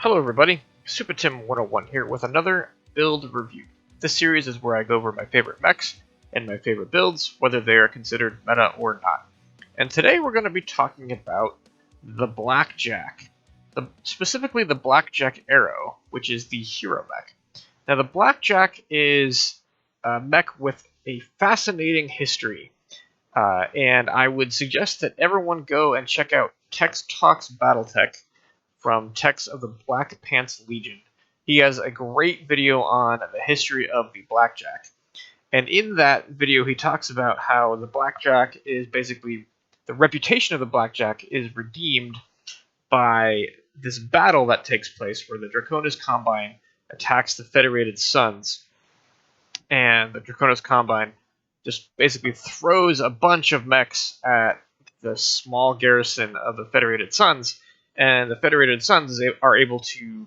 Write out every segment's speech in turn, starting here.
Hello everybody, SuperTim101 here with another build review. This series is where I go over my favorite mechs and my favorite builds, whether they are considered meta or not. And today we're going to be talking about the Blackjack, specifically the Blackjack Arrow, which is the hero mech. Now the Blackjack is a mech with a fascinating history, and I would suggest that everyone go and check out Tex Talks Battletech from Tex of the Black Pants Legion. He has a great video on the history of the Blackjack. And in that video, he talks about how the Blackjack is basically, the reputation of the Blackjack is redeemed by this battle that takes place where the Draconis Combine attacks the Federated Suns. And the Draconis Combine just basically throws a bunch of mechs at the small garrison of the Federated Suns. And the Federated Suns are able to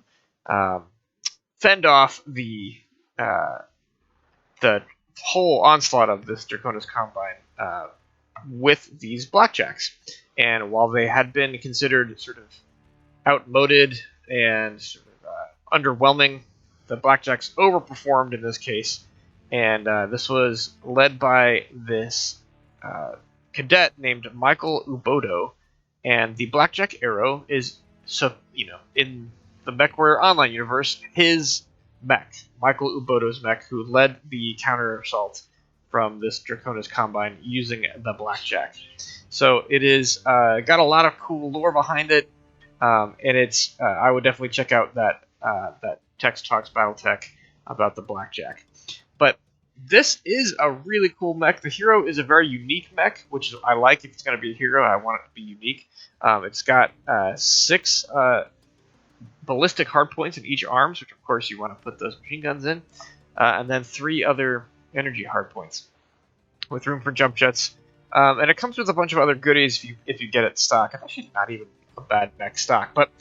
fend off the whole onslaught of this Draconis Combine with these Blackjacks. And while they had been considered sort of outmoded and sort of underwhelming, the Blackjacks overperformed in this case. And this was led by this cadet named Michael Ubodo. And the Blackjack Arrow is, in the Mechwarrior Online universe, his mech, Michael Ubodo's mech, who led the counter assault from this Draconis Combine using the Blackjack. So it is got a lot of cool lore behind it, and it's I would definitely check out that Tex Talks Battletech about the Blackjack. But this is a really cool mech. The hero is a very unique mech, which I like. If it's going to be a hero, I want it to be unique. It's got 6 ballistic hardpoints in each arms, which of course you want to put those machine guns in, and then 3 other energy hardpoints with room for jump jets. And it comes with a bunch of other goodies if you get it stock. It's actually not even a bad mech stock, but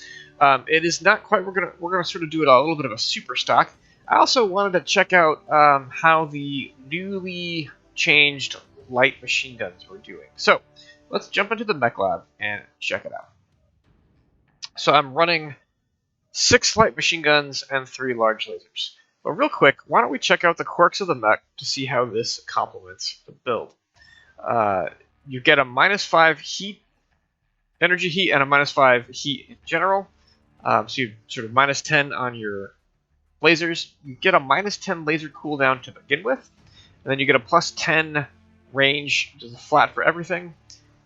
it is not quite. We're gonna sort of do it a little bit of a super stock. I also wanted to check out how the newly changed light machine guns were doing. So let's jump into the mech lab and check it out. So I'm running 6 light machine guns and 3 large lasers. But real quick, why don't we check out the quirks of the mech to see how this complements the build. You get a -5 heat, energy heat, and a -5 heat in general. So you sort of -10 on your lasers. You get a -10 laser cooldown to begin with, and then you get a +10 range, which is flat for everything,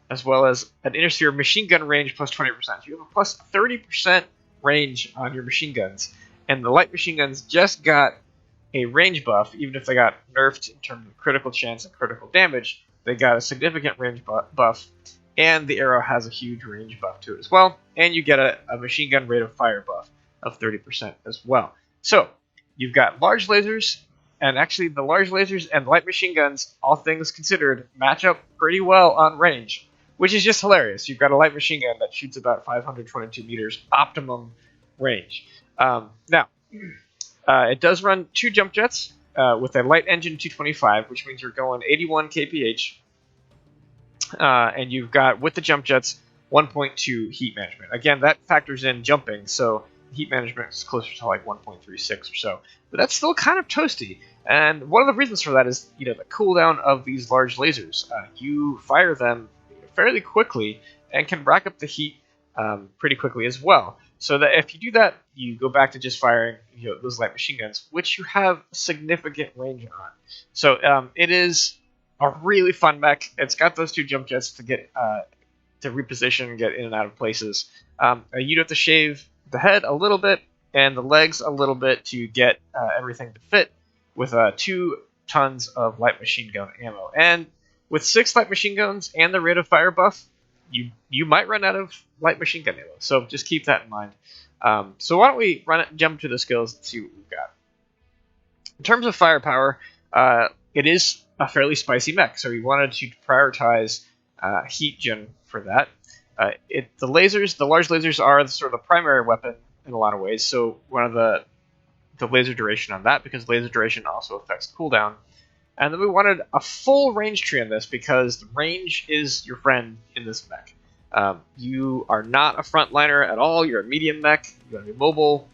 as well as an inner sphere machine gun range +20%. So you have a +30% range on your machine guns, and the light machine guns just got a range buff. Even if they got nerfed in terms of critical chance and critical damage, they got a significant range buff, and the arrow has a huge range buff to it as well, and you get a machine gun rate of fire buff of 30% as well. So you've got large lasers, and actually the large lasers and light machine guns, all things considered, match up pretty well on range, which is just hilarious. You've got a light machine gun that shoots about 522 meters optimum range. Now, it does run 2 jump jets with a light engine 225, which means you're going 81 kph, and you've got, with the jump jets, 1.2 heat management. Again, that factors in jumping, so heat management is closer to like 1.36 or so, but that's still kind of toasty. And one of the reasons for that is, the cooldown of these large lasers. You fire them fairly quickly and can rack up the heat pretty quickly as well. So that if you do that, you go back to just firing those light machine guns, which you have significant range on. So it is a really fun mech. It's got those 2 jump jets to get to reposition, get in and out of places. You do have to shave the head a little bit and the legs a little bit to get everything to fit with 2 tons of light machine gun ammo. And with 6 light machine guns and the rate of fire buff, you might run out of light machine gun ammo. So just keep that in mind. So why don't we jump to the skills and see what we've got. In terms of firepower, it is a fairly spicy mech, so we wanted to prioritize heat gen for that. The large lasers are sort of the primary weapon in a lot of ways. So one of the laser duration on that, because laser duration also affects cooldown. And then we wanted a full range tree on this because range is your friend in this mech. You are not a frontliner at all. You're a medium mech. You want to be mobile.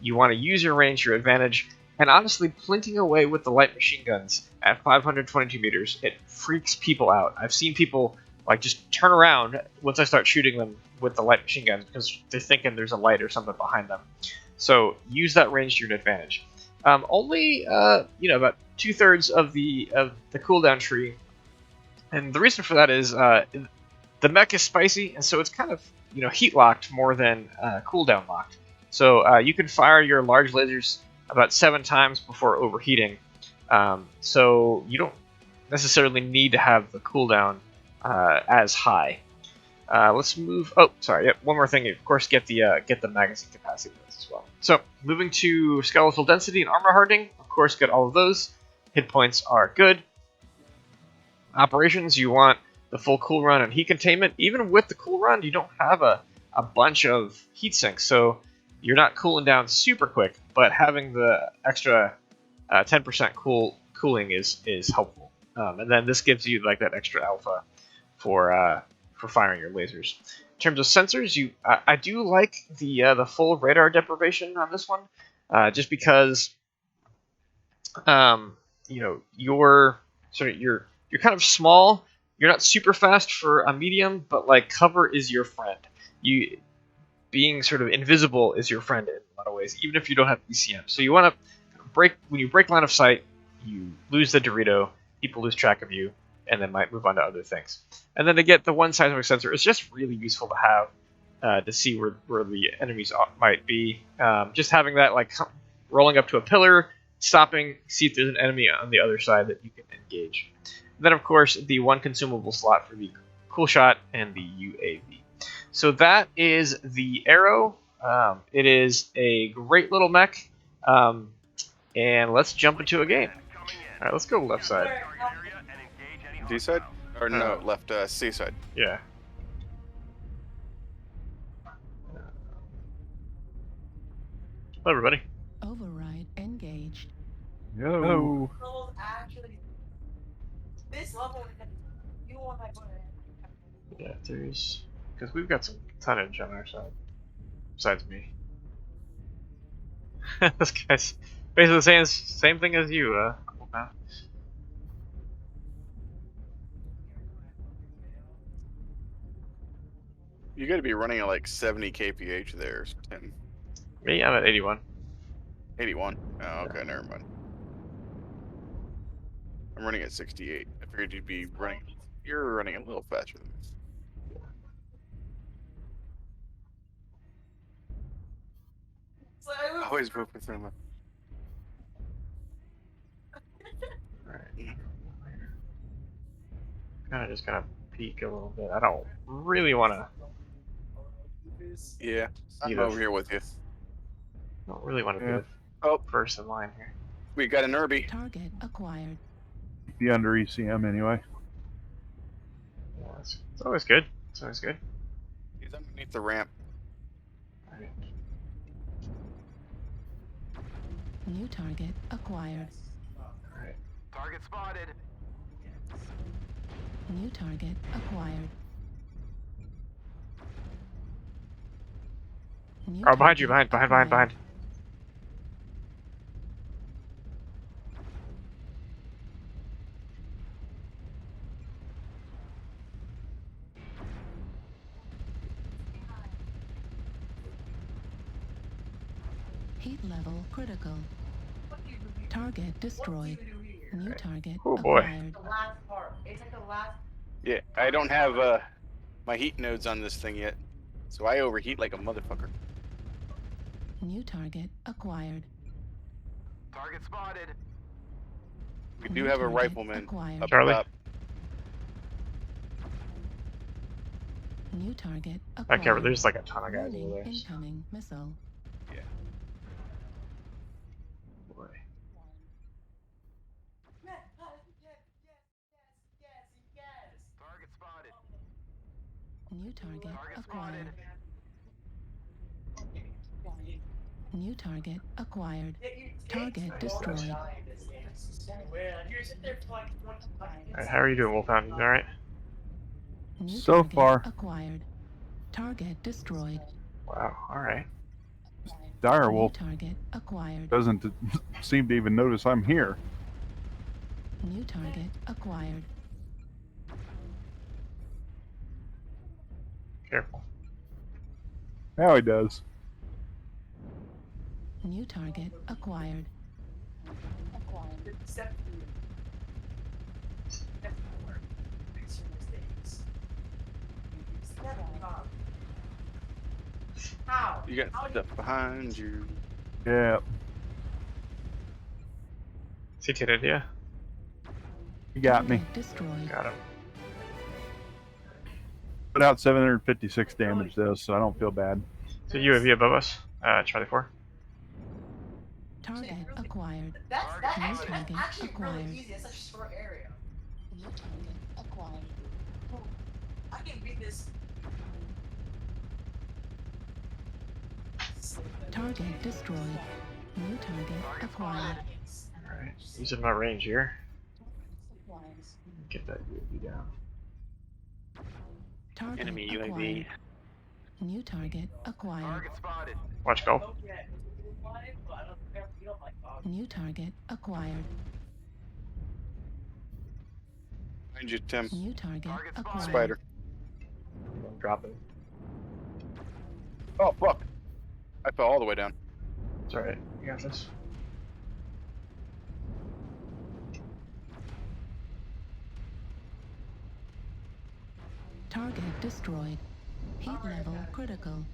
You want to use your range to your advantage. And honestly, plinking away with the light machine guns at 522 meters, it freaks people out. I've seen people like just turn around once I start shooting them with the light machine guns because they're thinking there's a light or something behind them. So use that range to your advantage. Only about 2/3 of the cooldown tree, and the reason for that is the mech is spicy, and so it's kind of heat locked more than cooldown locked. So you can fire your large lasers about 7 times before overheating. So you don't necessarily need to have the cooldown as high. Let's move. Oh, sorry. Yep, one more thing. Of course, get the magazine capacity as well. So moving to skeletal density and armor hardening. Of course, get all of those. Hit points are good. Operations, you want the full cool run and heat containment. Even with the cool run, you don't have a bunch of heat sinks, so you're not cooling down super quick. But having the extra 10% cooling is helpful. And then this gives you like that extra alpha for firing your lasers. In terms of sensors, I do like the full radar deprivation on this one, just because you're kind of small. You're not super fast for a medium, but like cover is your friend. You being sort of invisible is your friend in a lot of ways, even if you don't have ECM. So you want to when you break line of sight, you lose the Dorito. People lose track of you, and then might move on to other things. And then to get the one seismic sensor, it's just really useful to have to see where the enemies might be. Just having that, like rolling up to a pillar, stopping, see if there's an enemy on the other side that you can engage. And then, of course, the one consumable slot for the cool shot and the UAV. So that is the Arrow. It is a great little mech. And let's jump into a game. All right, let's go left side. D side? Or no, left C side. Yeah. Hello, everybody. Override engaged. Yo. Yeah, there's because we've got some tonnage on our side. Besides me. This guy's basically saying the same thing as you, Matt. You got to be running at like 70 kph there, Tim. Me, I'm at 81. 81. Oh, okay, never mind. I'm running at 68. I figured you'd be running. You're running a little faster than me. Always move with them. Alright. Kinda just gonna peek a little bit. I don't really wanna Yeah, I'm either. over here with you. I don't really want to be Oh, first in line here. we got an Irby. Target acquired. Be under ECM anyway. Yeah, it's always good. It's always good. He's underneath the ramp. Alright. New target acquired. Alright. Target spotted. New target acquired. New Oh, behind you, target behind. acquired. Heat level critical. Target destroyed. New target Oh, boy. acquired. Yeah, I don't have my heat nodes on this thing yet, so I overheat like a motherfucker. New target acquired. Target spotted. We do New have a target rifleman acquired. up Charlie? top. New target Okay, acquired. there's like a ton of guys Warning, over there. incoming missile. Yeah. Boy. Target spotted. New target Target acquired. spotted. New target acquired. Target destroyed. Alright, how are you doing, Wolfhound? You alright? New So target far. acquired. Target destroyed. Wow. All right. New Direwolf target acquired. doesn't seem to even notice I'm here. New target acquired. Careful. Now he does. New target acquired. You got stuff behind you. Yeah, CT idea. he got me. Target destroyed. Got him. Put out 756 damage though, so I don't feel bad. So UAV above us. Charlie 4. Target acquired. New target acquired. New target acquired. Target destroyed. New target acquired. All right. Using my range here. Get that UAV down. Target Enemy acquired. UAV. New target acquired. Watch go. New target acquired. Behind you, Tim. New target acquired. Spider. I'm dropping. Oh, fuck. I fell all the way down. It's all right. You got this. Target destroyed. Heat level critical.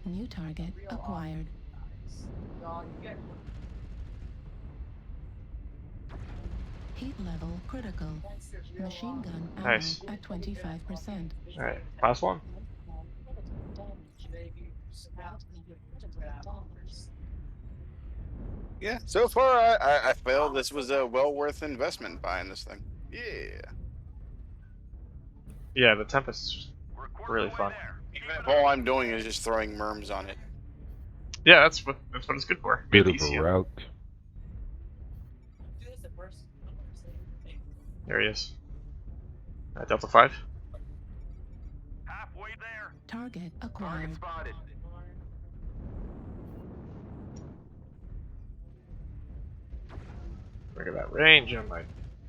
New target acquired. Heat level critical. Machine gun ammo Nice. at 25%. All right. Last one. Yeah, so far I feel this was a well worth investment buying this thing. Yeah. Yeah, the Tempest is really fun. Even if all I'm doing is just throwing merms on it. Yeah, that's what it's good for. Bit of a ECM. route. There he is. Delta 5. Halfway there. Target acquired. Spotted. Look at that range on my.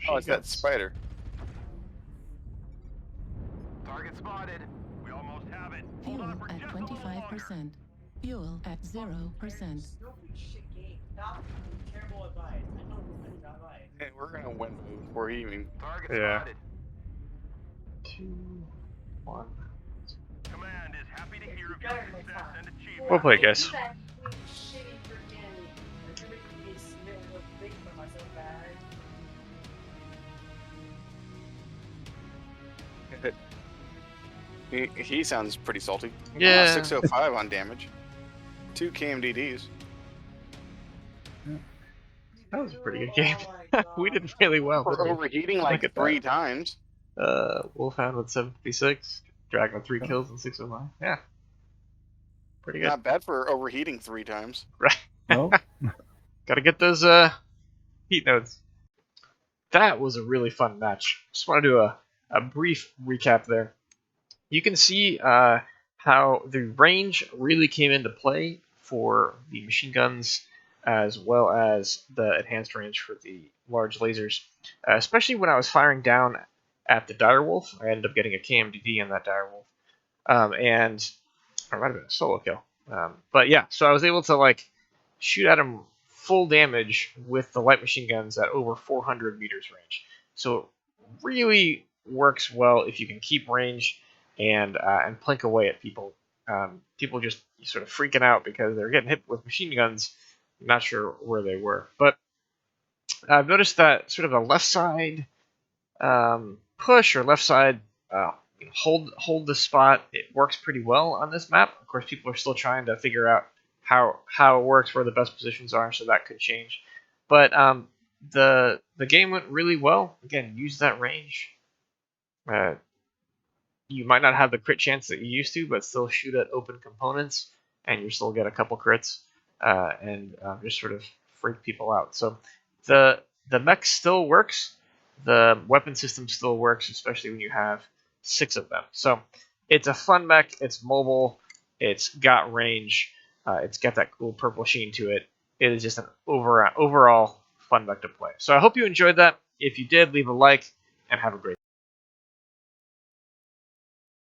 Oh, it's that guns. spider. Target spotted. We almost have it. Hold Fuel on for at just a little longer. 25%. Fuel at 0%. Hey, we're gonna win before he even. Target Yeah. spotted. 2, 1. Command is happy to hear of your success and achievement. Well played, guys. He sounds pretty salty. Yeah. 605 on damage. 2 KMDDs. That was a pretty good game. We did really well. We're didn't we? overheating Look like at 3 that. times. Wolfhound with 756. Dragon with 3 kills and 609. Yeah. Pretty good. Not bad for overheating 3 times. Right. No, Gotta get those heat nodes. That was a really fun match. Just want to do a brief recap there. You can see how the range really came into play for the machine guns as well as the enhanced range for the large lasers. Especially when I was firing down at the direwolf. I ended up getting a KMDD on that direwolf. And or it might have been a solo kill. But yeah, so I was able to like shoot at him full damage with the light machine guns at over 400 meters range. So it really works well if you can keep range and plink away at people. People just sort of freaking out because they're getting hit with machine guns. Not sure where they were, but I've noticed that sort of a left side push or left side hold the spot. It works pretty well on this map. Of course, people are still trying to figure out how it works, where the best positions are, so that could change. But the game went really well. Again, use that range. You might not have the crit chance that you used to, but still shoot at open components, and you still get a couple crits, and just sort of freak people out. So the mech still works. The weapon system still works, especially when you have 6 of them. So It's a fun mech. It's mobile. It's got range. It's got that cool purple sheen to it. It is just an overall fun mech to play. So I hope you enjoyed that. If you did, leave a like and have a great day.